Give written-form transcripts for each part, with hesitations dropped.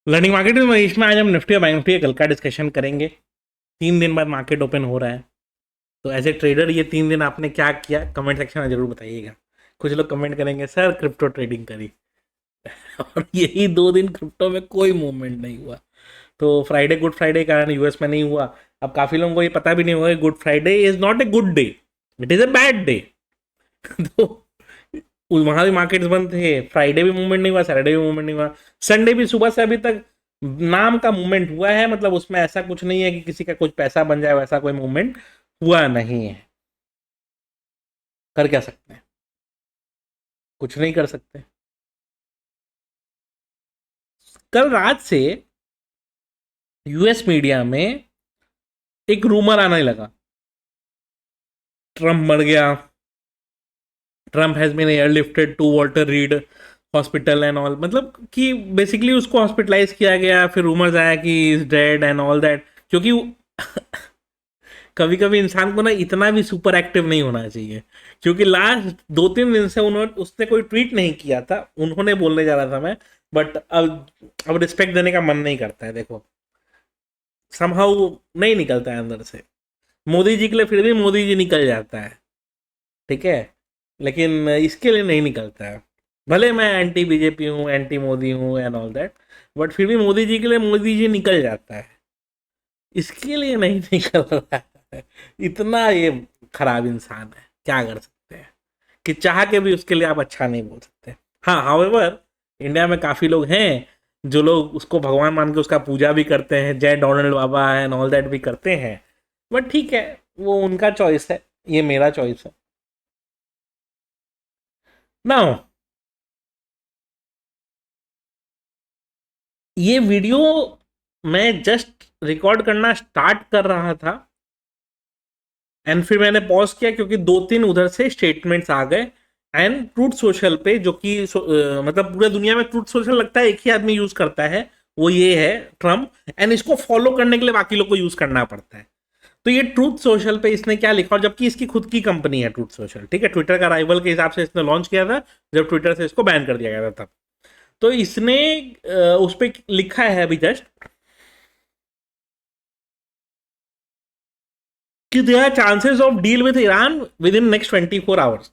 Learning market में मनीष में आज हम निफ्टी और बैंक निफ्टी कल का डिस्कशन करेंगे। 3 दिन बाद मार्केट ओपन हो रहा है, तो एज ए ट्रेडर ये 3 दिन आपने क्या किया कमेंट सेक्शन में जरूर बताइएगा। कुछ लोग कमेंट करेंगे सर क्रिप्टो ट्रेडिंग करी और यही 2 दिन क्रिप्टो में कोई मूवमेंट नहीं हुआ। तो फ्राइडे गुड फ्राइडे के कारण यूएस में नहीं हुआ। अब काफ़ी लोगों को ये पता भी नहीं होगा good Friday is not a good day, it is a bad day. तो वहां भी मार्केट्स बंद थे, फ्राइडे भी मूवमेंट नहीं हुआ, सैटरडे भी मूवमेंट नहीं हुआ, संडे भी सुबह से अभी तक नाम का मूवमेंट हुआ है। मतलब उसमें ऐसा कुछ नहीं है कि किसी का कुछ पैसा बन जाए, वैसा कोई मूवमेंट हुआ नहीं है। कर क्या सकते हैं? कुछ नहीं कर सकते। कल रात से यूएस मीडिया में एक रूमर आने लगा, ट्रम्प मर गया, Trump has been airlifted to Walter Reed hospital and all. मतलब कि बेसिकली उसको हॉस्पिटलाइज किया गया, फिर रूमर्स आया कि is dead and all that. क्योंकि कभी कभी इंसान को ना इतना भी सुपर एक्टिव नहीं होना चाहिए। क्योंकि लास्ट 2-3 दिन से उन्होंने उसने कोई ट्वीट नहीं किया था, उन्होंने बोलने जा रहा था मैं, बट अब रिस्पेक्ट देने का मन नहीं करता है। देखो समहाउ नहीं निकलता है अंदर से। मोदी जी के लिए फिर भी मोदी जी निकल जाता है, ठीक है, लेकिन इसके लिए नहीं निकलता है। भले मैं एंटी बीजेपी हूँ, एंटी मोदी हूँ एंड ऑल दैट, बट फिर भी मोदी जी के लिए मोदी जी निकल जाता है, इसके लिए नहीं निकल रहा है। इतना ये खराब इंसान है, क्या कर सकते हैं कि चाह के भी उसके लिए आप अच्छा नहीं बोल सकते। हाँ, हाउएवर इंडिया में काफ़ी लोग हैं जो लोग उसको भगवान मान के उसका पूजा भी करते हैं, जय Donald Baba and all that भी करते हैं। बट ठीक है, वो उनका चॉइस है, ये मेरा चॉइस है। नाउ ये वीडियो मैं जस्ट रिकॉर्ड करना स्टार्ट कर रहा था एंड फिर मैंने पॉज किया क्योंकि 2-3 उधर से स्टेटमेंट्स आ गए। एंड ट्रूथ सोशल पे, जो कि मतलब पूरे दुनिया में ट्रूथ सोशल लगता है एक ही आदमी यूज करता है, वो ये है ट्रम्प, एंड इसको फॉलो करने के लिए बाकी लोग को यूज करना पड़ता है। तो ये ट्रूथ सोशल पे इसने क्या लिखा, और जबकि इसकी खुद की कंपनी है ट्रूथ सोशल, ठीक है, ट्विटर का राइवल के हिसाब से इसने लॉन्च किया था जब ट्विटर से इसको बैन कर दिया गया था तब। तो इसने उस पर लिखा है अभी जस्ट कि there are chances of deal with Iran within next 24 hours.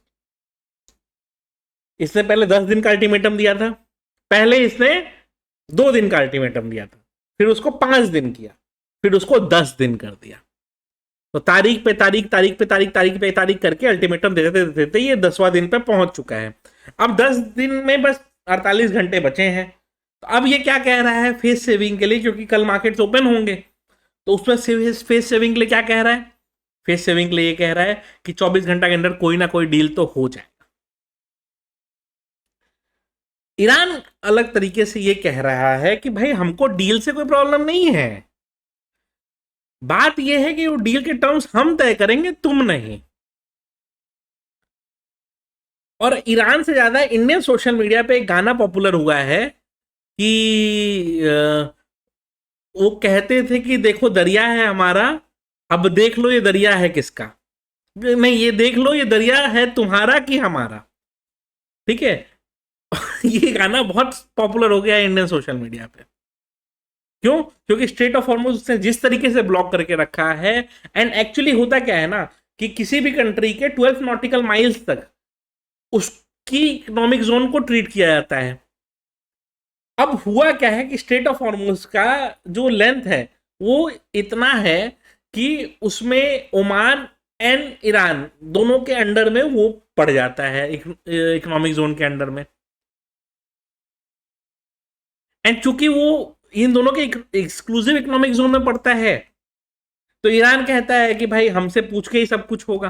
इसने पहले 10 दिन का अल्टीमेटम दिया था, पहले इसने 2 दिन का अल्टीमेटम दिया था, फिर उसको 5 दिन किया, फिर उसको 10 दिन कर दिया। तो तारीख पे तारीख, तारीख पे तारीख, तारीख पे तारीख करके अल्टीमेटम देते देते ये 10वां दिन पे पहुंच चुका है। अब 10 दिन में बस 48 घंटे बचे हैं। तो अब ये क्या कह रहा है फेस सेविंग के लिए, क्योंकि कल मार्केट्स ओपन होंगे, तो उसमें फेस सेविंग के लिए क्या कह रहा है? फेस सेविंग के लिए ये कह रहा है कि 24 घंटा के अंदर कोई ना कोई डील तो हो जाए। ईरान अलग तरीके से ये कह रहा है कि भाई हमको डील से कोई प्रॉब्लम नहीं है, बात यह है कि वो डील के टर्म्स हम तय करेंगे, तुम नहीं। और ईरान से ज्यादा इंडियन सोशल मीडिया पे एक गाना पॉपुलर हुआ है कि वो कहते थे कि देखो दरिया है हमारा, अब देख लो ये दरिया है किसका। नहीं, ये देख लो ये दरिया है तुम्हारा कि हमारा, ठीक है। ये गाना बहुत पॉपुलर हो गया है इंडियन सोशल मीडिया पे। क्यों? क्योंकि स्ट्रेट ऑफ हॉर्मुज उसने जिस तरीके से ब्लॉक करके रखा है, एंड एक्चुअली होता क्या है ना कि किसी भी कंट्री के 12 नॉटिकल माइल्स तक उसकी इकोनॉमिक जोन को ट्रीट किया जाता है। अब हुआ क्या है कि स्ट्रेट ऑफ हॉर्मुज का जो लेंथ है वो इतना है कि उसमें ओमान एंड ईरान दोनों के अंडर में वो पड़ जाता है, इकोनॉमिक जोन के अंडर में। एंड चूंकि वो इन दोनों के एक्सक्लूसिव इकोनॉमिक जोन में पड़ता है, तो ईरान कहता है कि भाई हमसे पूछ के ही सब कुछ होगा,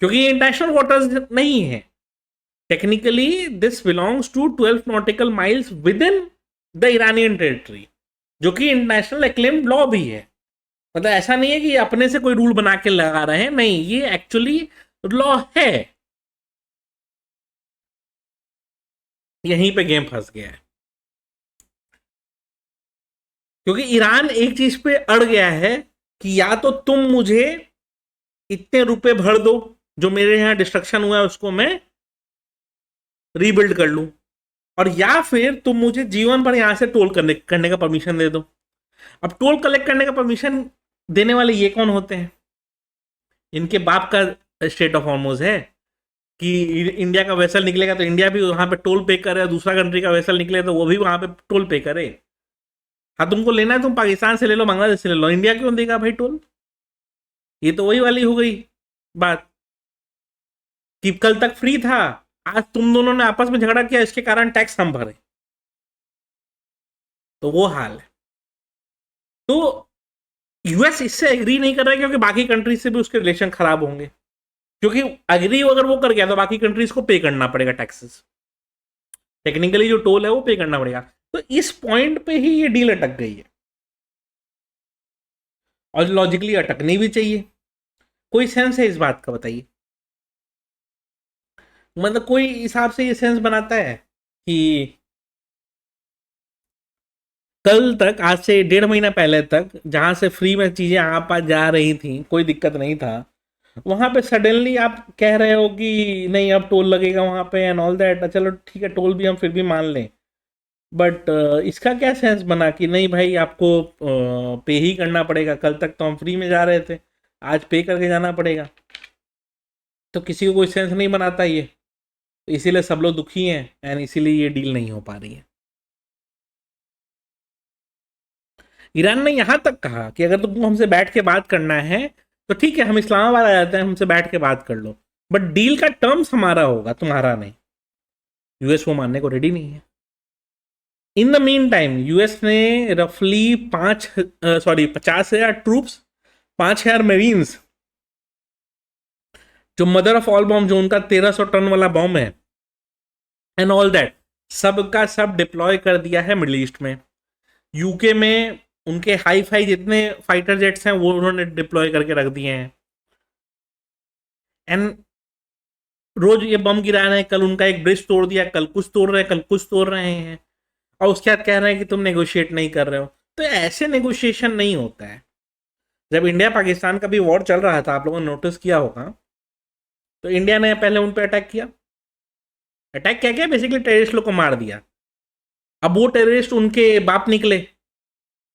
क्योंकि ये इंटरनेशनल वाटर्स नहीं है। Technically this belongs to 12 nautical miles within the Iranian territory, जो कि इंटरनेशनल एक्लेम्ड लॉ भी है। मतलब ऐसा नहीं है कि ये अपने से कोई रूल बना के लगा रहे हैं, नहीं, ये एक्चुअली लॉ है। यहीं पे गेम फंस गया है, क्योंकि ईरान एक चीज पे अड़ गया है कि या तो तुम मुझे इतने रुपए भर दो, जो मेरे यहाँ डिस्ट्रक्शन हुआ है उसको मैं रीबिल्ड कर लूं, और या फिर तुम मुझे जीवन भर यहां से टोल करने का परमिशन दे दो। अब टोल कलेक्ट करने का परमिशन देने वाले ये कौन होते हैं? इनके बाप का स्टेट ऑफ हॉर्मोज है कि इंडिया का वेसल निकलेगा तो इंडिया भी वहां पे टोल पे करे, दूसरा कंट्री का वेसल निकले तो वो भी वहां पे टोल पे करे। हाँ, तुमको लेना है तुम पाकिस्तान से ले लो, बांग्लादेश से ले लो, इंडिया क्यों देगा भाई टोल? ये तो वही वाली हो गई बात कि कल तक फ्री था, आज तुम दोनों ने आपस में झगड़ा किया, इसके कारण टैक्स हम भरे। तो वो हाल है। तो यूएस इससे एग्री नहीं कर रहा है क्योंकि बाकी कंट्रीज से भी उसके रिलेशन खराब होंगे, क्योंकि एग्री अगर वो कर गया तो बाकी कंट्रीज को पे करना पड़ेगा टैक्सेस, टेक्निकली जो टोल है वो पे करना पड़ेगा। तो इस पॉइंट पे ही ये डील अटक गई है, और लॉजिकली अटकनी भी चाहिए। कोई सेंस है इस बात का, बताइए? मतलब कोई हिसाब से ये सेंस बनाता है कि कल तक, आज से 1.5 महीना पहले तक, जहां से फ्री में चीजें आप पास जा रही थी, कोई दिक्कत नहीं था, वहां पे सडनली आप कह रहे हो कि नहीं अब टोल लगेगा वहां पे एंड ऑल दैट। चलो ठीक है, टोल भी हम फिर भी मान लें, बट इसका क्या सेंस बना कि नहीं भाई आपको पे ही करना पड़ेगा? कल तक तो हम फ्री में जा रहे थे, आज पे करके जाना पड़ेगा। तो किसी को कोई सेंस नहीं बनाता ये, तो इसीलिए सब लोग दुखी हैं एंड इसीलिए ये डील नहीं हो पा रही है। ईरान ने यहां तक कहा कि अगर तुमको हमसे बैठ के बात करना है तो ठीक है, हम इस्लामाबाद आ जाते हैं, हमसे बैठ के बात कर लो, बट डील का टर्म्स हमारा होगा, तुम्हारा नहीं। यूएस वो मानने को रेडी नहीं है। In the mean time US ने रफली 50,000 ट्रूप्स, 5,000 मेरीन्स, जो मदर ऑफ ऑल बॉम्ब, जो उनका 1,300 टन वाला बॉम्ब है एंड ऑल दैट, सबका सब डिप्लॉय कर दिया है मिडिल ईस्ट में। यूके में उनके हाई फाई जितने फाइटर जेट्स हैं वो उन्होंने डिप्लॉय करके रख दिए हैं। एंड रोज ये बम गिरा रहे हैं, कल उनका एक ब्रिज तोड़ दिया, कल कुछ तोड़ रहे हैं, कल कुछ तोड़ रहे हैं, और उसके बाद कह रहे हैं कि तुम नेगोशिएट नहीं कर रहे हो। तो ऐसे नेगोशिएशन नहीं होता है। जब इंडिया पाकिस्तान का भी वॉर चल रहा था, आप लोगों ने नोटिस किया होगा, तो इंडिया ने पहले उन पर अटैक किया। अटैक क्या किया? बेसिकली टेररिस्ट लोग को मार दिया। अब वो टेररिस्ट उनके बाप निकले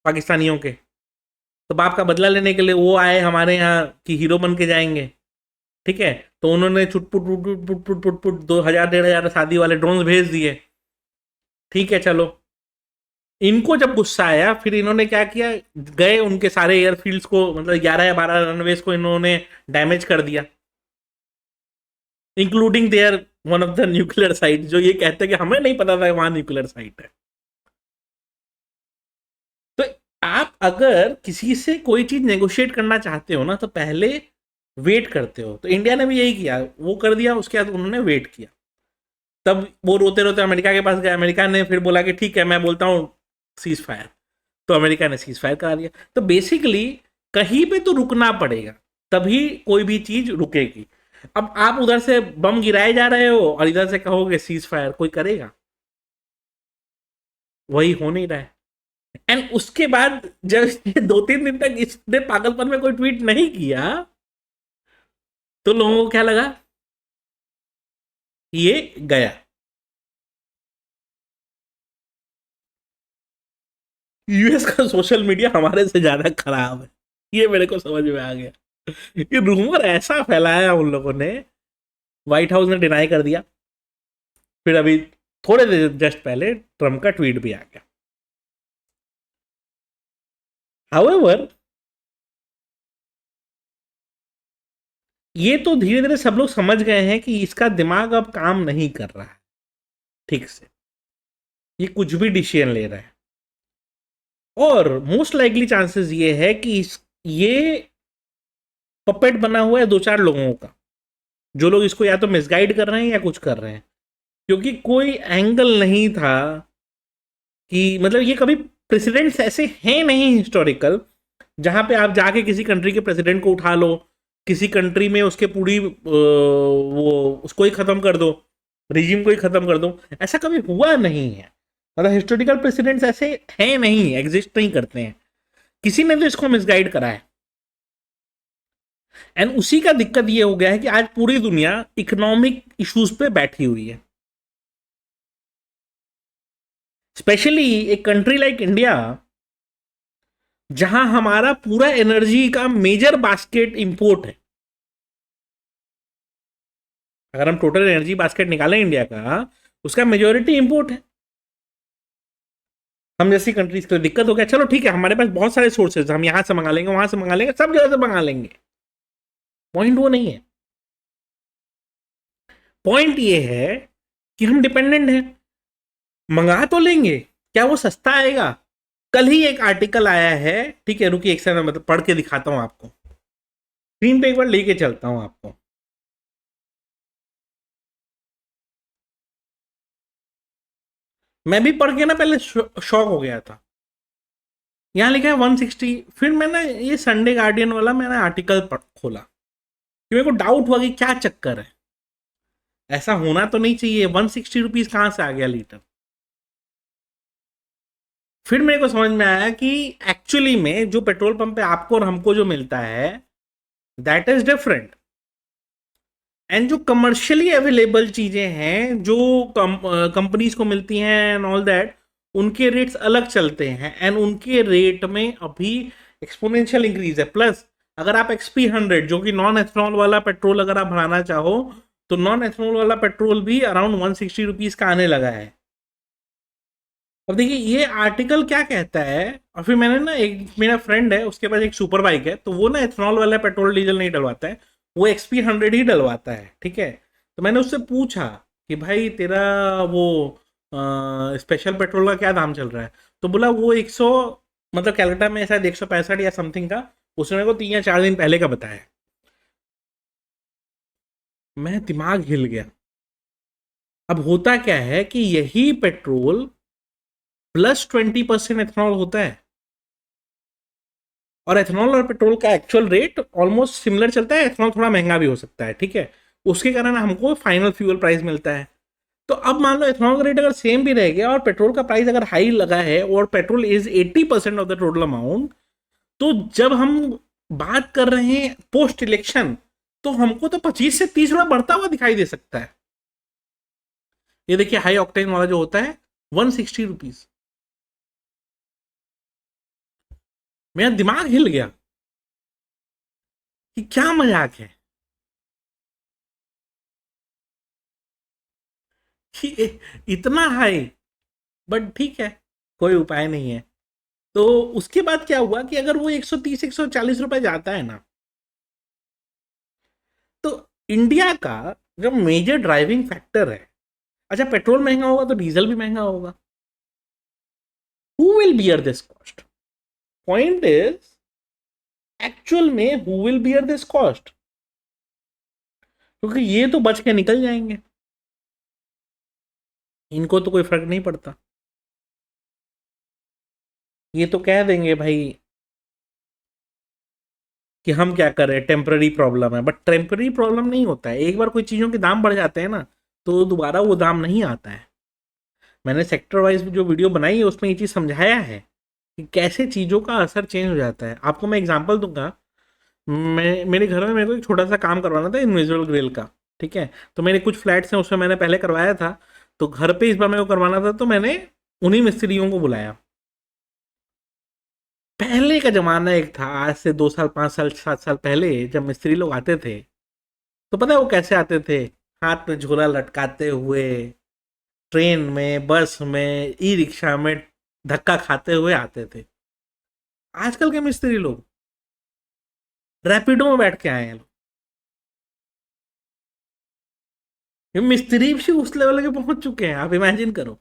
पाकिस्तानियों के, तो बाप का बदला लेने के लिए वो आए हमारे यहाँ की हीरो बन के जाएंगे। ठीक है, तो उन्होंने छुटपुट put put put put put put 2,000 1,500 शादी वाले ड्रोन भेज दिए। ठीक है, चलो, इनको जब गुस्सा आया फिर इन्होंने क्या किया, गए उनके सारे एयरफील्ड्स को, मतलब 11 या 12 रनवेज को इन्होंने डैमेज कर दिया, including there one of the nuclear site, जो ये कहते हैं कि हमें नहीं पता था वहां न्यूक्लियर साइट है। तो आप अगर किसी से कोई चीज नेगोशिएट करना चाहते हो ना, तो पहले वेट करते हो। तो इंडिया ने भी यही किया, वो कर दिया, उसके बाद उन्होंने वेट किया। तब वो रोते रोते अमेरिका के पास गया, अमेरिका ने फिर बोला कि ठीक है मैं बोलता हूँ सीज फायर, तो अमेरिका ने सीज फायर करा दिया। तो बेसिकली कहीं पे तो रुकना पड़ेगा, तभी कोई भी चीज रुकेगी। अब आप उधर से बम गिराए जा रहे हो और इधर से कहोगे सीज फायर, कोई करेगा? वही हो नहीं रहा है। एंड उसके बाद जब 2-3 दिन तक इसने पागलपन में कोई ट्वीट नहीं किया, तो लोगों को क्या लगा? ये गया। यूएस का सोशल मीडिया हमारे से ज्यादा खराब है, ये मेरे को समझ में आ गया। ये रूमर ऐसा फैलाया उन लोगों ने, व्हाइट हाउस ने डिनाई कर दिया, फिर अभी थोड़े देर जस्ट पहले ट्रम्प का ट्वीट भी आ गया। हाउएवर, ये तो धीरे धीरे सब लोग समझ गए हैं कि इसका दिमाग अब काम नहीं कर रहा है ठीक से, ये कुछ भी डिसीजन ले रहा है। और मोस्ट लाइकली चांसेस ये है कि ये पपेट बना हुआ है 2-4 लोगों का, जो लोग इसको या तो मिसगाइड कर रहे हैं या कुछ कर रहे हैं, क्योंकि कोई एंगल नहीं था कि, मतलब ये कभी प्रेसिडेंट्स ऐसे हैं नहीं हिस्टोरिकल, जहां पे आप जाके किसी कंट्री के प्रेसिडेंट को उठा लो, किसी कंट्री में उसके पूरी वो उसको ही खत्म कर दो, रिजीम को ही खत्म कर दो। ऐसा कभी हुआ नहीं है, मतलब हिस्टोरिकल प्रेसिडेंट्स ऐसे हैं नहीं, एग्जिस्ट नहीं करते हैं। किसी ने तो इसको मिसगाइड करा है। एंड उसी का दिक्कत ये हो गया है कि आज पूरी दुनिया इकोनॉमिक इश्यूज पे बैठी हुई है। स्पेशली एक कंट्री लाइक इंडिया, जहां हमारा पूरा एनर्जी का मेजर बास्केट इंपोर्ट है। अगर हम टोटल एनर्जी बास्केट निकालें इंडिया का, उसका मेजोरिटी इंपोर्ट है। हम जैसी कंट्रीज को दिक्कत हो गया, चलो ठीक है, हमारे पास बहुत सारे सोर्सेज, हम यहां से मंगा लेंगे, वहां से मंगा लेंगे, सब जगह से मंगा लेंगे। पॉइंट वो नहीं है। पॉइंट ये है कि हम डिपेंडेंट हैं। मंगा तो लेंगे, क्या वो सस्ता आएगा? कल ही एक आर्टिकल आया है, ठीक है, रुकिए एक सेकंड, मैं मतलब पढ़ के दिखाता हूं आपको, स्क्रीन पे एक बार लेके चलता हूं आपको। मैं भी पढ़ के ना पहले शॉक हो गया था। यहाँ लिखा है 160। फिर मैंने ये संडे गार्डियन वाला मैंने आर्टिकल खोला, कि मेरे को डाउट हुआ कि क्या चक्कर है, ऐसा होना तो नहीं चाहिए। 160 रुपीज कहां से आ गया लीटर? फिर मेरे को समझ में आया कि एक्चुअली में जो पेट्रोल पंप पे आपको और हमको जो मिलता है, दैट इज डिफरेंट। एंड जो कमर्शियली अवेलेबल चीजें हैं, जो कंपनीज को मिलती हैं एंड ऑल दैट, उनके रेट्स अलग चलते हैं, एंड उनके रेट में अभी एक्सपोनेंशियल इंक्रीज है। प्लस अगर आप XP100 जो कि नॉन एथनॉल वाला पेट्रोल अगर आप भराना चाहो, तो नॉन एथनॉल वाला पेट्रोल भी अराउंड 160 रुपीज का आने लगा है। अब देखिए ये आर्टिकल क्या कहता है। और फिर मैंने ना, एक मेरा फ्रेंड है, उसके पास एक सुपर बाइक है, तो वो ना एथनॉल वाला पेट्रोल डीजल नहीं डलवाता है, वो XP100 ही डलवाता है, ठीक है। तो मैंने उससे पूछा कि भाई तेरा वो स्पेशल पेट्रोल का क्या दाम चल रहा है? तो बोला वो 100, मतलब कैलकाटा में शायद 165 या समथिंग का, उसने मेरे को 3 या 4 दिन पहले का बताया। मैं दिमाग हिल गया। अब होता क्या है कि यही पेट्रोल +20% एथनॉल होता है, और एथनॉल और पेट्रोल का एक्चुअल रेट ऑलमोस्ट सिमिलर चलता है, एथनॉल थोड़ा महंगा भी हो सकता है, ठीक है। उसके कारण हमको फाइनल फ्यूल प्राइस मिलता है। तो अब मान लो एथनॉल का रेट अगर सेम भी रह गया और पेट्रोल का प्राइस अगर हाई लगा है, और petrol is 80% of the total amount, तो जब हम बात कर रहे हैं पोस्ट इलेक्शन, तो हमको तो 25 से 30 रुपया बढ़ता हुआ दिखाई दे सकता है। ये देखिए हाई ऑक्टेन वाला जो होता है 160 रुपीज। मेरा दिमाग हिल गया कि क्या मजाक है कि इतना हाई। बट ठीक है, कोई उपाय नहीं है। तो उसके बाद क्या हुआ कि अगर वो 130 140 रुपए जाता है ना, तो इंडिया का जो मेजर ड्राइविंग फैक्टर है, अच्छा पेट्रोल महंगा होगा तो डीजल भी महंगा होगा। Who will bear this cost? Point is, actual में who will bear this cost? क्योंकि ये तो बच के निकल जाएंगे, इनको तो कोई फर्क नहीं पड़ता। ये तो कह देंगे भाई कि हम क्या कर रहे हैं, टेम्पररी प्रॉब्लम है। बट टेम्पररी प्रॉब्लम नहीं होता है, एक बार कोई चीज़ों के दाम बढ़ जाते हैं ना, तो दोबारा वो दाम नहीं आता है। मैंने सेक्टर वाइज जो वीडियो बनाई है उसमें ये चीज़ समझाया है कि कैसे चीज़ों का असर चेंज हो जाता है। आपको मैं एग्जांपल दूंगा। मैं मेरे घर में मेरे को एक छोटा सा काम करवाना था इन्विजुअल ग्रिल का, ठीक है। तो मेरे कुछ फ्लैट्स हैं, उसमें मैंने पहले करवाया था, तो घर पे इस बार मेरे को करवाना था, तो मैंने उन्हीं मिस्त्रियों को बुलाया। पहले का जमाना एक था, आज से 2 साल 5 साल 7 साल पहले जब मिस्त्री लोग आते थे, तो पता है वो कैसे आते थे? हाथ में झोला लटकाते हुए, ट्रेन में, बस में, ई रिक्शा में धक्का खाते हुए आते थे। आजकल के मिस्त्री लोग रैपिडो में बैठ के आए हैं। ये मिस्त्री भी उस लेवल के पहुंच चुके हैं, आप इमेजिन करो।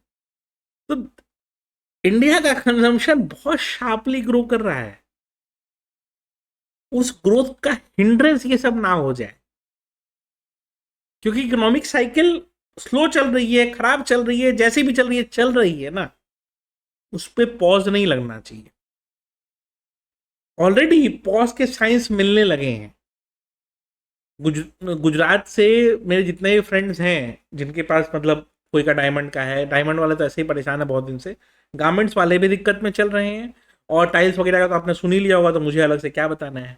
तो इंडिया का कंजम्पशन बहुत शार्पली ग्रो कर रहा है। उस ग्रोथ का हिंड्रेंस ये सब ना हो जाए, क्योंकि इकोनॉमिक साइकिल स्लो चल रही है, खराब चल रही है, जैसी भी चल रही है, चल रही है ना, उस पर पॉज नहीं लगना चाहिए। ऑलरेडी पॉज के साइंस मिलने लगे हैं। गुजरात से मेरे जितने भी फ्रेंड्स हैं, जिनके पास मतलब कोई का डायमंड का है, डायमंड वाले तो ऐसे ही परेशान है बहुत दिन से, गारमेंट्स वाले भी दिक्कत में चल रहे हैं, और टाइल्स वगैरह का तो आपने सुन ही लिया होगा, तो मुझे अलग से क्या बताना है।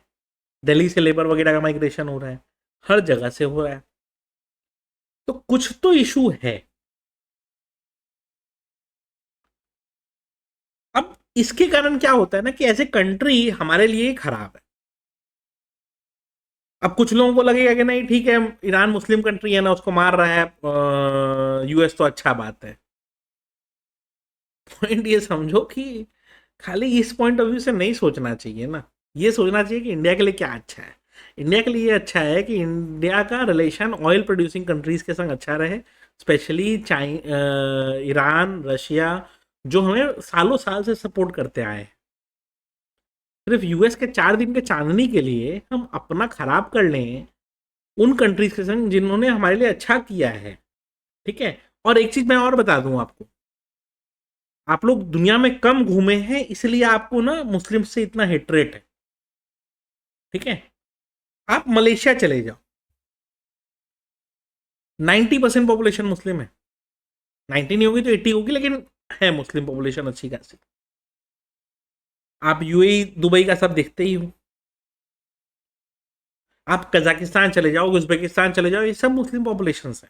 दिल्ली से लेबर वगैरह का माइग्रेशन हो रहा है, हर जगह से हो रहा है। तो कुछ तो इशू है। इसके कारण क्या होता है ना कि ऐसे कंट्री हमारे लिए खराब है। अब कुछ लोगों को लगेगा कि नहीं ठीक है, ईरान मुस्लिम कंट्री है ना, उसको मार रहा है यूएस, तो अच्छा बात है। पॉइंट ये समझो कि खाली इस पॉइंट ऑफ व्यू से नहीं सोचना चाहिए ना, ये सोचना चाहिए कि इंडिया के लिए क्या अच्छा है। इंडिया के लिए ये अच्छा है कि इंडिया का रिलेशन ऑयल प्रोड्यूसिंग कंट्रीज के संग अच्छा रहे, स्पेशली ईरान, रशिया, जो हमें सालों साल से सपोर्ट करते आए हैं। सिर्फ यूएस के 4 दिन के चांदनी के लिए हम अपना खराब कर लें उन कंट्रीज के संग जिन्होंने हमारे लिए अच्छा किया है। ठीक है, और एक चीज मैं और बता दूं आपको, आप लोग दुनिया में कम घूमे हैं इसलिए आपको ना मुस्लिम से इतना हेटरेट है। ठीक है, आप मलेशिया चले जाओ, 90% पॉपुलेशन मुस्लिम है। 90 नहीं होगी तो 80 होगी, लेकिन है मुस्लिम पॉपुलेशन अच्छी खासी। आप यूएई, दुबई का सब देखते ही हो। आप कजाकिस्तान चले जाओ, उज्बेकिस्तान चले जाओ, ये सब मुस्लिम पॉपुलेशन है।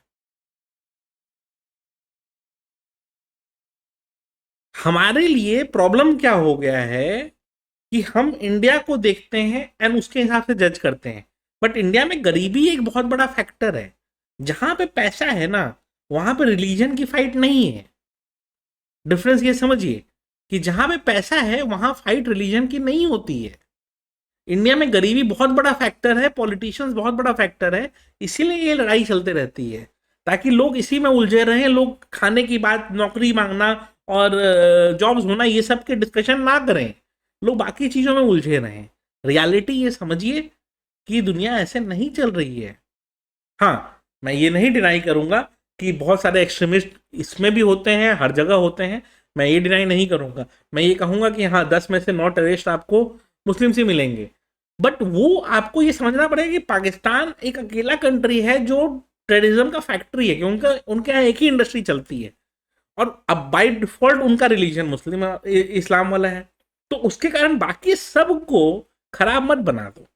हमारे लिए प्रॉब्लम क्या हो गया है कि हम इंडिया को देखते हैं एंड उसके हिसाब से जज करते हैं। बट इंडिया में गरीबी एक बहुत बड़ा फैक्टर है। जहां पे पैसा है ना, वहां पे रिलीजन की फाइट नहीं है। डिफरेंस ये समझिए कि जहां पे पैसा है वहां फाइट रिलीजन की नहीं होती है। इंडिया में गरीबी बहुत बड़ा फैक्टर है, पॉलिटिशियंस बहुत बड़ा फैक्टर है, इसीलिए ये लड़ाई चलते रहती है, ताकि लोग इसी में उलझे रहें। लोग खाने की बात, नौकरी मांगना और जॉब्स होना, ये सब के डिस्कशन ना करें, लोग बाकी चीजों में उलझे रहें। रियलिटी ये समझिए कि दुनिया ऐसे नहीं चल रही है। हाँ, मैं ये नहीं डिनाई करूंगा कि बहुत सारे एक्सट्रीमिस्ट इसमें भी होते हैं, हर जगह होते हैं, मैं ये डिनाई नहीं करूंगा। मैं ये कहूंगा कि हाँ, 10 में से 9 टेररिस्ट आपको मुस्लिम से मिलेंगे। बट वो आपको ये समझना पड़ेगा कि पाकिस्तान एक अकेला कंट्री है जो टेररिज्म का फैक्ट्री है, कि उनका उनके यहाँ एक ही इंडस्ट्री चलती है, और अब बाय डिफॉल्ट उनका रिलीजन मुस्लिम इस्लाम वाला है। तो उसके कारण बाकी सबको खराब मत बना दो।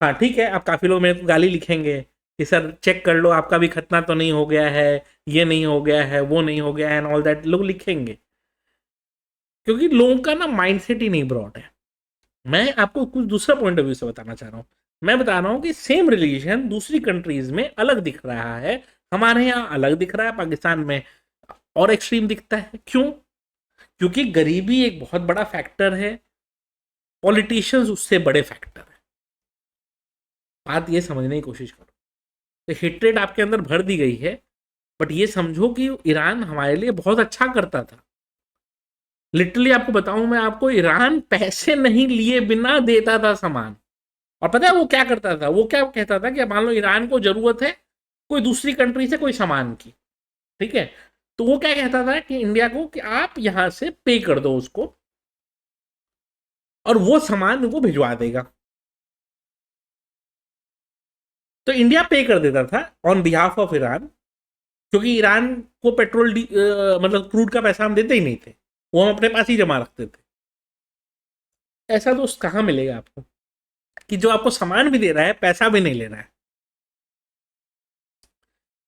हाँ ठीक है, अब काफी लोग मेरे को गाली लिखेंगे कि सर चेक कर लो आपका भी खतना तो नहीं हो गया है, ये नहीं हो गया है, वो नहीं हो गया है, एंड ऑल दैट लोग लिखेंगे, क्योंकि लोगों का ना माइंडसेट ही नहीं ब्रॉड है। मैं आपको कुछ दूसरा पॉइंट ऑफ व्यू से बताना चाह रहा हूँ। मैं बता रहा हूँ कि सेम रिलीजन दूसरी कंट्रीज में अलग दिख रहा है, हमारे यहाँ अलग दिख रहा है, पाकिस्तान में और एक्सट्रीम दिखता है। क्यों? क्योंकि गरीबी एक बहुत बड़ा फैक्टर है, पॉलिटिशियंस उससे बड़े फैक्टर है। बात ये समझने की कोशिश करो। तो हिटरेट आपके अंदर भर दी गई है, बट ये समझो कि ईरान हमारे लिए बहुत अच्छा करता था। लिटरली आपको बताऊं, मैं आपको, ईरान पैसे नहीं लिए बिना देता था सामान। और पता है वो क्या करता था? वो क्या कहता था कि मान लो ईरान को जरूरत है कोई दूसरी कंट्री से कोई सामान की, ठीक है, तो वो क्या कहता था कि इंडिया को कि आप यहां से पे कर दो उसको और वो सामान वो भिजवा देगा। तो इंडिया पे कर देता था ऑन बिहाफ ऑफ ईरान, क्योंकि ईरान को पेट्रोल मतलब क्रूड का पैसा हम देते ही नहीं थे, वो हम अपने पास ही जमा रखते थे। ऐसा दोस्त कहाँ मिलेगा आपको कि जो आपको सामान भी दे रहा है, पैसा भी नहीं ले रहा है।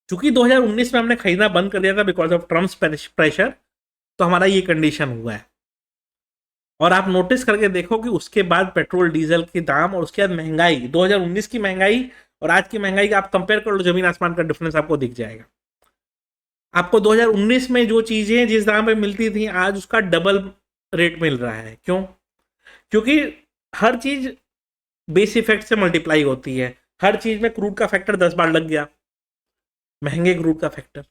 चूंकि 2019 में हमने खरीदना बंद कर दिया था बिकॉज ऑफ ट्रम्प प्रेशर, तो हमारा ये कंडीशन हुआ है। और आप नोटिस करके देखो कि उसके बाद पेट्रोल डीजल के दाम और उसके बाद महंगाई, 2019 की महंगाई और आज की महंगाई का आप कंपेयर कर लो, जमीन आसमान का डिफरेंस आपको दिख जाएगा। आपको 2019 में जो चीजें जिस दाम पे मिलती थी, आज उसका डबल रेट मिल रहा है। क्यों? क्योंकि हर चीज बेस इफेक्ट से मल्टीप्लाई होती है। हर चीज में क्रूड का फैक्टर 10 बार लग गया, महंगे क्रूड का फैक्टर,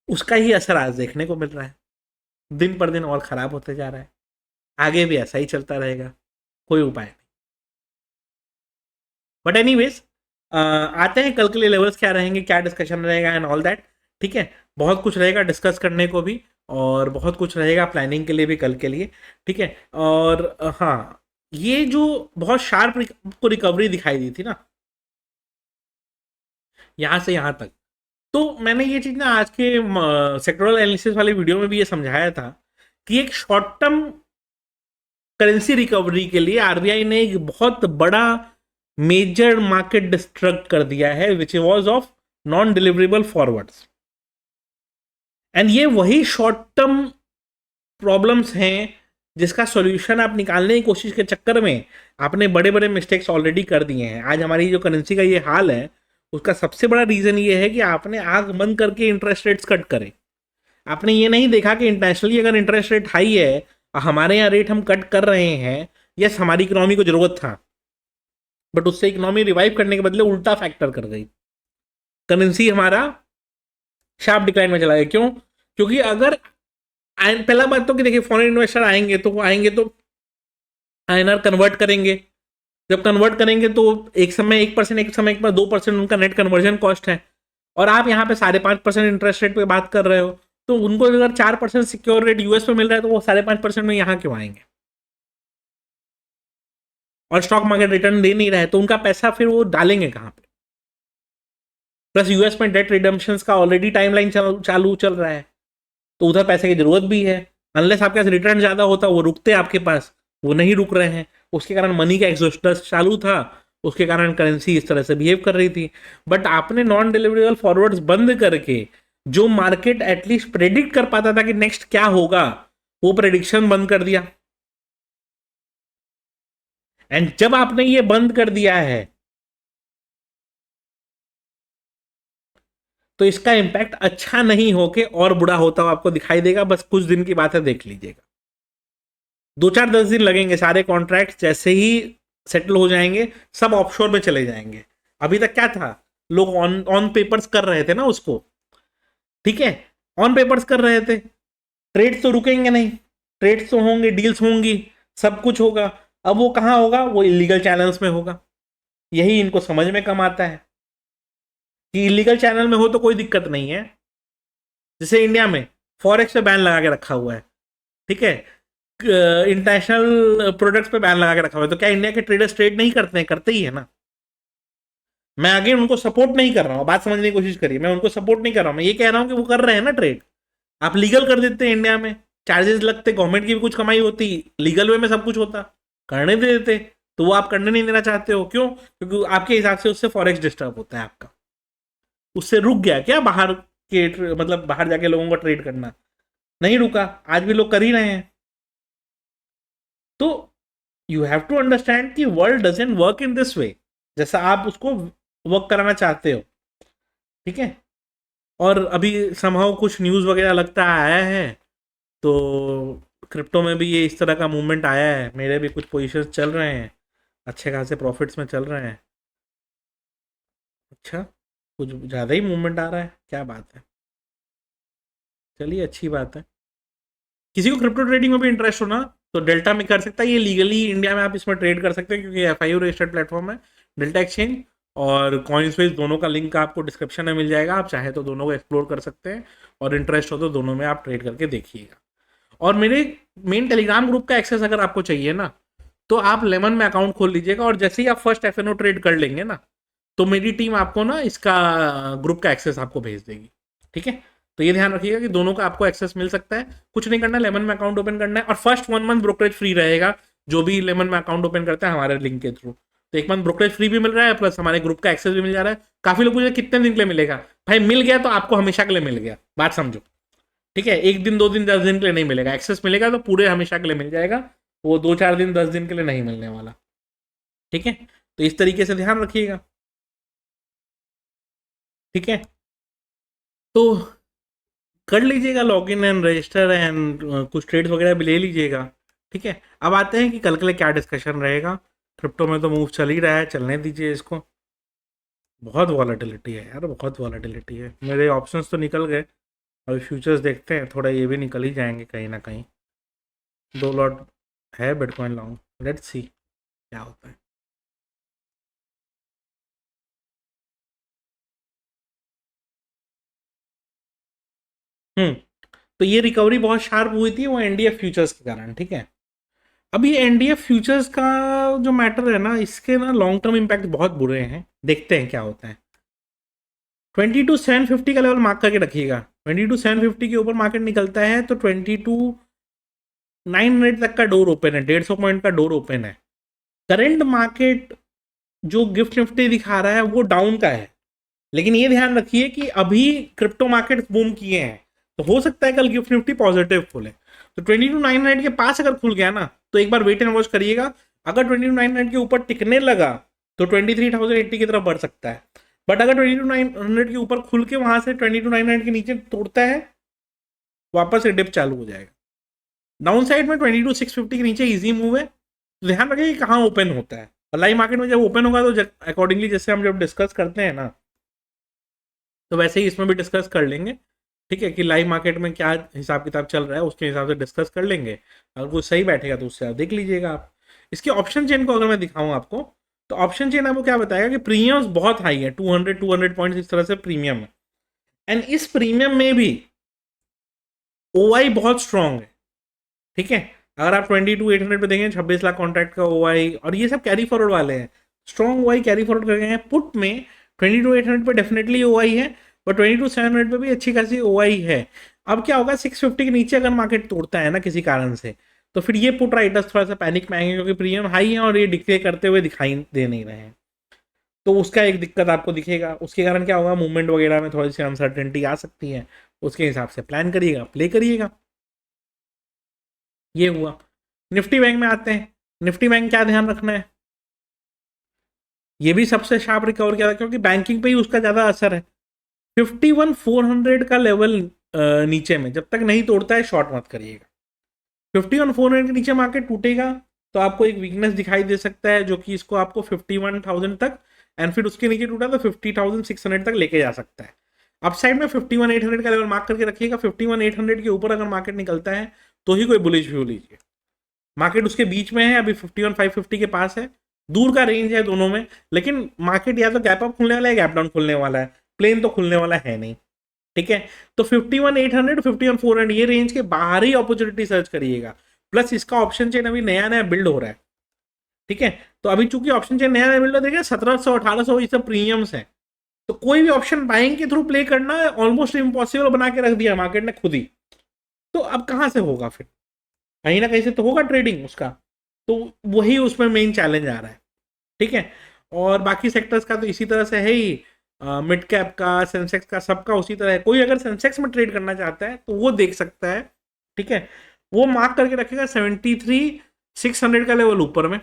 उसका ही असर आज देखने को मिल रहा है। दिन पर दिन और खराब होते जा रहा है, आगे भी ऐसा ही चलता रहेगा, कोई उपाय नहीं। बट एनीवेज, आते हैं कल के लिए लेवल्स क्या रहेंगे, क्या डिस्कशन रहेगा एंड ऑल दैट। ठीक है, बहुत कुछ रहेगा डिस्कस करने को भी, और बहुत कुछ रहेगा प्लानिंग के लिए भी कल के लिए। ठीक है, और हाँ, ये जो बहुत शार्प को रिकवरी दिखाई दी थी ना यहाँ से यहाँ तक, तो मैंने ये चीज़ ना आज के सेक्टोरल एनालिसिस वाले वीडियो में भी ये समझाया था कि एक शॉर्ट टर्म करेंसी रिकवरी के लिए आरबीआई ने एक बहुत बड़ा मेजर मार्केट डिस्ट्रक्ट कर दिया है, which was of non deliverable forwards. And ये वही शॉर्ट टर्म प्रॉब्लम्स हैं जिसका सॉल्यूशन आप निकालने की कोशिश के चक्कर में आपने बड़े बड़े मिस्टेक्स ऑलरेडी कर दिए हैं। आज हमारी जो करेंसी का ये हाल है उसका सबसे बड़ा रीज़न ये है कि आपने आंख बंद करके इंटरेस्ट रेट्स कट करे। आपने ये नहीं देखा कि इंटरनेशनली अगर इंटरेस्ट रेट हाई है और हमारे यहाँ रेट हम कट कर रहे हैं, यस हमारी इकोनॉमी को ज़रूरत था, बट उससे इकोनॉमी रिवाइव करने के बदले उल्टा फैक्टर कर गई, करेंसी हमारा शार्प डिक्लाइन में चला गया। क्यों? क्योंकि अगर पहला बात तो कि देखिए फॉरेन इन्वेस्टर आएंगे तो वो आएंगे तो आईएनआर कन्वर्ट करेंगे। जब कन्वर्ट करेंगे तो एक समय 1%, एक समय 2% उनका नेट कन्वर्जन कॉस्ट है, और आप यहाँ पे 5.5% इंटरेस्ट रेट पे बात कर रहे हो, तो उनको अगर 4% सिक्योर रेट यूएस में मिल रहा है तो वो 5.5% में यहाँ क्यों आएंगे? और स्टॉक मार्केट रिटर्न दे नहीं रहा है तो उनका पैसा फिर वो डालेंगे कहाँ पे? प्लस यूएस में डेट रिडम्पशंस का ऑलरेडी टाइमलाइन चालू चल रहा है, तो उधर पैसे की जरूरत भी है। अनलेस आपके पास रिटर्न ज्यादा होता वो रुकते आपके पास, वो नहीं रुक रहे हैं, उसके कारण मनी का एक्सोडस चालू था, उसके कारण करेंसी इस तरह से बिहेव कर रही थी। बट आपने नॉन डिलीवरेबल फॉरवर्ड्स बंद करके जो मार्केट एटलीस्ट प्रेडिक्ट कर पाता था कि नेक्स्ट क्या होगा, वो प्रेडिक्शन बंद कर दिया। एंड जब आपने ये बंद कर दिया है तो इसका इंपैक्ट अच्छा नहीं होके और बुरा होता हुआ आपको दिखाई देगा। बस कुछ दिन की बात है, देख लीजिएगा। 2-4-10 दिन लगेंगे, सारे कॉन्ट्रैक्ट जैसे ही सेटल हो जाएंगे सब ऑफशोर में चले जाएंगे। अभी तक क्या था, लोग ऑन ऑन पेपर्स कर रहे थे ना उसको, ठीक है, ऑन पेपर्स कर रहे थे। ट्रेड्स तो रुकेंगे नहीं, ट्रेड्स तो होंगे, डील्स होंगी, सब कुछ होगा। अब वो कहाँ होगा? वो इलीगल चैनल्स में होगा। यही इनको समझ में कम आता है कि इलीगल चैनल में हो तो कोई दिक्कत नहीं है। जैसे इंडिया में फॉरेक्स पे बैन लगा के रखा हुआ है, ठीक है, इंटरनेशनल प्रोडक्ट्स पे बैन लगा के रखा हुआ है, तो क्या इंडिया के ट्रेडर्स ट्रेड नहीं करते हैं? करते ही है ना। मैं अगेन उनको सपोर्ट नहीं कर रहा हूँ, बात समझने की कोशिश करिए, मैं उनको सपोर्ट नहीं कर रहा हूँ, मैं ये कह रहा हूँ कि वो कर रहे हैं ना ट्रेड। आप लीगल कर देते हैं, इंडिया में चार्जेस लगते, गवर्नमेंट की भी कुछ कमाई होती, लीगल वे में सब कुछ होता, करने दे देते। तो वो आप करने नहीं देना चाहते हो, क्यों? क्योंकि आपके हिसाब से उससे फॉरेक्स डिस्टर्ब होता है आपका, उससे रुक गया क्या बाहर के मतलब बाहर जाके लोगों का ट्रेड करना? नहीं रुका, आज भी लोग कर ही रहे हैं। तो यू हैव टू अंडरस्टैंड कि world doesn't work in this way जैसा आप उसको वर्क कराना चाहते हो, ठीक है। और अभी समहाउ कुछ न्यूज़ वगैरह लगता आया है, तो क्रिप्टो में भी ये इस तरह का मूवमेंट आया है। मेरे भी कुछ पोजीशंस चल रहे हैं, अच्छे खासे प्रॉफिट्स में चल रहे हैं। अच्छा, कुछ ज़्यादा ही मूवमेंट आ रहा है, क्या बात है? चलिए, अच्छी बात है। किसी को क्रिप्टो ट्रेडिंग में भी इंटरेस्ट हो ना, तो डेल्टा में कर सकता है। ये लीगली इंडिया में आप इसमें ट्रेड कर सकते हैं, क्योंकि एफआईओ रजिस्टर्ड प्लेटफॉर्म है डेल्टा एक्सचेंज। और कॉइनस्पेस दोनों का लिंक आपको डिस्क्रिप्शन में मिल जाएगा, आप चाहे तो दोनों को एक्सप्लोर कर सकते हैं, और इंटरेस्ट हो तो दोनों में आप ट्रेड करके देखिएगा। और मेरे मेन टेलीग्राम ग्रुप का एक्सेस अगर आपको चाहिए ना, तो आप लेमन में अकाउंट खोल लीजिएगा, और जैसे ही आप फर्स्ट एफएनओ ट्रेड कर लेंगे ना, तो मेरी टीम आपको ना इसका ग्रुप का एक्सेस आपको भेज देगी, ठीक है। तो ये ध्यान रखिएगा कि दोनों का आपको एक्सेस मिल सकता है। कुछ नहीं करना, लेमन में अकाउंट ओपन करना है, और फर्स्ट 1 मंथ ब्रोकरेज फ्री रहेगा जो भी लेमन में अकाउंट ओपन करता है हमारे लिंक के थ्रू। तो 1 मंथ ब्रोकरेज फ्री भी मिल रहा है, प्लस हमारे ग्रुप का एक्सेस भी मिल जा रहा है। काफी लोग पूछे कितने दिन के लिए मिलेगा? भाई मिल गया तो आपको हमेशा के लिए मिल गया, बात समझो, ठीक है। 1 दिन 2 दिन 10 दिन के लिए नहीं मिलेगा, एक्सेस मिलेगा तो पूरे हमेशा के लिए मिल जाएगा, वो 2-4 दिन 10 दिन के लिए नहीं मिलने वाला, ठीक है। तो इस तरीके से ध्यान रखिएगा, ठीक है। तो कर लीजिएगा log in and register and कुछ ट्रेड्स वगैरह भी ले लीजिएगा, ठीक है। अब आते हैं कि कल के लिए क्या डिस्कशन रहेगा। क्रिप्टो में तो मूव चल ही रहा है, चलने दीजिए इसको। बहुत वॉलेटिलिटी है यार, बहुत वॉलेटिलिटी है। मेरे ऑप्शंस तो निकल गए, अभी फ्यूचर्स देखते हैं, थोड़ा ये भी निकल ही जाएंगे कहीं ना कहीं। 2 लॉट है बिटकॉइन लॉन्ग, लेट्स सी क्या होता है। तो ये रिकवरी बहुत शार्प हुई थी, वो एनडीएफ फ्यूचर्स के कारण, ठीक है। अब ये एनडीएफ फ्यूचर्स का जो मैटर है ना, इसके ना लॉन्ग टर्म इम्पैक्ट बहुत बुरे हैं, देखते हैं क्या होता है। 22,750 का लेवल मार्क करके रखिएगा। 22,750 के ऊपर मार्केट निकलता है तो 22,900 तक का डोर ओपन है, 150 पॉइंट का डोर ओपन है। करंट मार्केट जो गिफ्ट निफ्टी दिखा रहा है वो डाउन का है, लेकिन ये ध्यान रखिए कि अभी क्रिप्टो मार्केट बूम किए हैं, तो हो सकता है कल गिफ्ट निफ्टी पॉजिटिव खोले। तो 22,900 के पास अगर खुल गया ना तो एक बार वेट एंड वॉच करिएगा। अगर 22,900 के ऊपर टिकने लगा तो 23,080 की तरफ बढ़ सकता है। बट अगर 22,900 के ऊपर खुल के वहां से 22,900 के नीचे तोड़ता है, वापस से डिप चालू हो जाएगा। डाउन साइड में 22,650 के नीचे इजी मूव है, तो ध्यान रखिए कि कहाँ ओपन होता है। और लाइव मार्केट में जब ओपन होगा तो अकॉर्डिंगली जैसे हम जब डिस्कस करते हैं ना, तो वैसे ही इसमें भी डिस्कस कर लेंगे। ठीक है, कि लाइव मार्केट में क्या हिसाब किताब चल रहा है उसके हिसाब से डिस्कस कर लेंगे। अगर कुछ सही बैठेगा तो उससे आप देख लीजिएगा आप। इसके ऑप्शन चेन को अगर मैं दिखाऊं आपको, तो ऑप्शन चेन आपको क्या बताएगा कि प्रीमियम्स बहुत हाई है, 200 पॉइंट्स इस तरह से प्रीमियम है। एंड इस प्रीमियम में भी ओआई बहुत स्ट्रांग है। ठीक है, अगर आप 22,800 पे देखें 26 लाख कॉन्ट्रैक्ट का ओआई, और ये सब कैरी फॉरवर्ड वाले हैं, स्ट्रॉन्ग ओआई कैरी फॉरवर्ड कर गए हैं। पुट में 22,800 पे डेफिनेटली ओआई है, और 22,700 पे भी अच्छी खासी ओआई है। अब क्या होगा, 650 के नीचे अगर मार्केट तोड़ता है ना किसी कारण से, तो फिर ये पुट राइटर्स थोड़ा सा पैनिक में आएंगे, क्योंकि प्रीमियम हाई है और ये डिक्लेयर करते हुए दिखाई दे नहीं रहे हैं। तो उसका एक दिक्कत आपको दिखेगा। उसके कारण क्या होगा, मूवमेंट वगैरह में थोड़ी सी अनसर्टेनिटी आ सकती है। उसके हिसाब से प्लान करिएगा, प्ले करिएगा। ये हुआ। निफ्टी बैंक में आते हैं। निफ्टी बैंक क्या ध्यान रखना है, ये भी सबसे शार्प रिकवर किया था, क्योंकि बैंकिंग पे ही उसका ज़्यादा असर है। 51,400 का लेवल नीचे में जब तक नहीं तोड़ता है शॉर्ट मत करिएगा। 51,400 के नीचे मार्केट टूटेगा तो आपको एक वीकनेस दिखाई दे सकता है, जो कि इसको आपको 51,000 तक, एंड फिर उसके नीचे टूटा तो 50,600 तक लेके जा सकता है। अपसाइड में 51,800 का लेवल मार्क करके रखिएगा। 51,800 के ऊपर अगर मार्केट निकलता है तो ही कोई बुलिश व्यू लीजिए। मार्केट उसके बीच में है, अभी 51,550 के पास है, दूर का रेंज है दोनों में। लेकिन मार्केट या तो गैप अप खुलने वाला है, गैप डाउन खुलने वाला है, प्लेन तो खुलने वाला है नहीं। ठीक है, तो 51,800 51,400 ये रेंज के बाहर ही अपॉर्चुनिटी सर्च करिएगा। प्लस इसका ऑप्शन चेन अभी नया नया बिल्ड हो रहा है। ठीक है, तो अभी चूंकि ऑप्शन चेन नया नया बिल्ड हो, देखिए 1700 1800 ये सब प्रीमियम्स है, तो कोई भी ऑप्शन बाइंग के थ्रू प्ले करना ऑलमोस्ट इम्पॉसिबल बना के रख दिया मार्केट ने खुद ही। तो अब कहां से होगा, फिर कहीं ना कहीं से तो होगा ट्रेडिंग उसका। तो वही उसमें मेन चैलेंज आ रहा है। ठीक है, और बाकी सेक्टर्स का तो इसी तरह से है ही। मिड कैप का, सेंसेक्स का, सबका उसी तरह है। कोई अगर सेंसेक्स में ट्रेड करना चाहता है तो वो देख सकता है। ठीक है, वो मार्क करके रखेगा 73,600 का लेवल ऊपर में।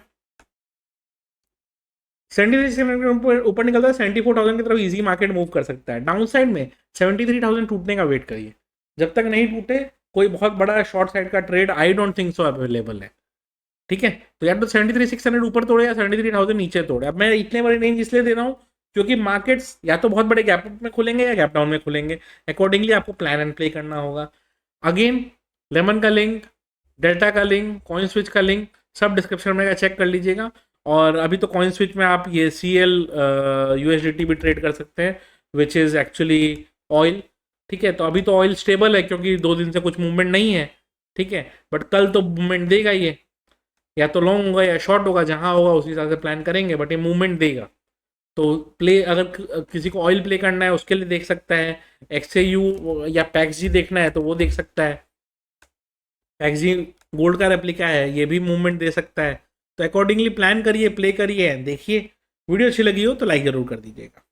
73,600 के ऊपर निकलता है 74,000 की तरफ इजी मार्केट मूव कर सकता है। डाउन साइड में 73,000 टूटने का वेट करिए। जब तक नहीं टूटे कोई बहुत बड़ा शॉर्ट साइड का trade I don't think so available है। ठीक है, तो या तो 73,600 ऊपर तोड़े या 73,000 नीचे तोड़े। अब मैं इतने बड़े रेंज इसलिए दे रहा हूँ क्योंकि मार्केट्स या तो बहुत बड़े गैप अप में खुलेंगे या गैप डाउन में खुलेंगे। अकॉर्डिंगली आपको प्लान एंड प्ले करना होगा। अगेन, लेमन का लिंक, डेल्टा का लिंक, कॉइन स्विच का लिंक सब डिस्क्रिप्शन में चेक कर लीजिएगा। और अभी तो कॉइन स्विच में आप ये CL USDT भी ट्रेड कर सकते हैं, विच इज़ एक्चुअली ऑयल। ठीक है, तो अभी तो ऑयल स्टेबल है क्योंकि 2 दिन से कुछ मूवमेंट नहीं है। ठीक है, बट कल तो मूवमेंट देगा ये, या तो लॉन्ग होगा या शॉर्ट होगा, जहां होगा उसी हिसाब से प्लान करेंगे, बट ये मूवमेंट देगा। तो प्ले अगर किसी को ऑयल प्ले करना है उसके लिए देख सकता है। XAU या पैक्सजी देखना है तो वो देख सकता है। पैक्सजी गोल्ड का रेप्लिका है, ये भी मूवमेंट दे सकता है। तो अकॉर्डिंगली प्लान करिए, प्ले करिए, देखिए। वीडियो अच्छी लगी हो तो लाइक जरूर कर दीजिएगा।